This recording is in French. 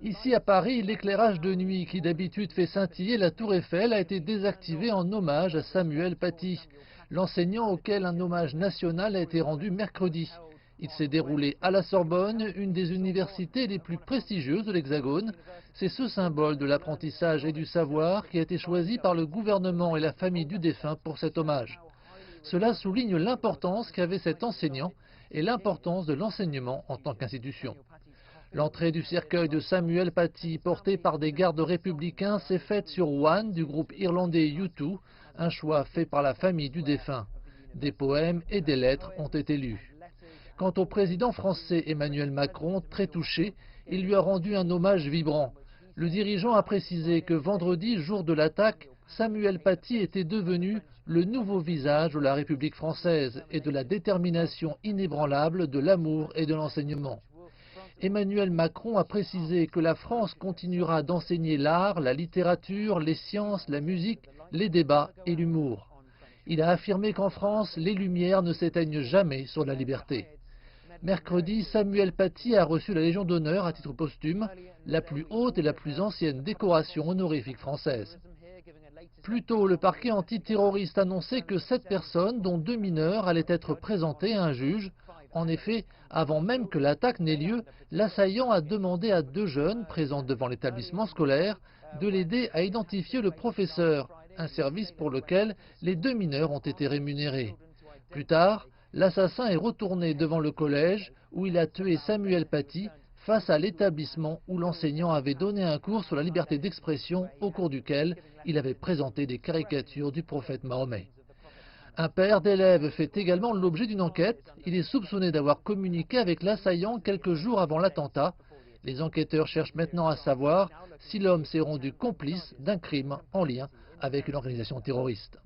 Ici à Paris, l'éclairage de nuit qui d'habitude fait scintiller la tour Eiffel a été désactivé en hommage à Samuel Paty, l'enseignant auquel un hommage national a été rendu mercredi. Il s'est déroulé à la Sorbonne, une des universités les plus prestigieuses de l'Hexagone. C'est ce symbole de l'apprentissage et du savoir qui a été choisi par le gouvernement et la famille du défunt pour cet hommage. Cela souligne l'importance qu'avait cet enseignant et l'importance de l'enseignement en tant qu'institution. L'entrée du cercueil de Samuel Paty, porté par des gardes républicains, s'est faite sur One du groupe irlandais U2, un choix fait par la famille du défunt. Des poèmes et des lettres ont été lus. Quant au président français Emmanuel Macron, très touché, il lui a rendu un hommage vibrant. Le dirigeant a précisé que vendredi, jour de l'attaque, Samuel Paty était devenu le nouveau visage de la République française et de la détermination inébranlable de l'amour et de l'enseignement. Emmanuel Macron a précisé que la France continuera d'enseigner l'art, la littérature, les sciences, la musique, les débats et l'humour. Il a affirmé qu'en France, les lumières ne s'éteignent jamais sur la liberté. Mercredi, Samuel Paty a reçu la Légion d'honneur à titre posthume, la plus haute et la plus ancienne décoration honorifique française. Plus tôt, le parquet antiterroriste annonçait que 7 personnes, dont 2 mineurs, allaient être présentées à un juge. En effet, avant même que l'attaque n'ait lieu, l'assaillant a demandé à 2 jeunes présents devant l'établissement scolaire de l'aider à identifier le professeur, un service pour lequel les 2 mineurs ont été rémunérés. Plus tard, l'assassin est retourné devant le collège où il a tué Samuel Paty face à l'établissement où l'enseignant avait donné un cours sur la liberté d'expression au cours duquel il avait présenté des caricatures du prophète Mahomet. Un père d'élève fait également l'objet d'une enquête. Il est soupçonné d'avoir communiqué avec l'assaillant quelques jours avant l'attentat. Les enquêteurs cherchent maintenant à savoir si l'homme s'est rendu complice d'un crime en lien avec une organisation terroriste.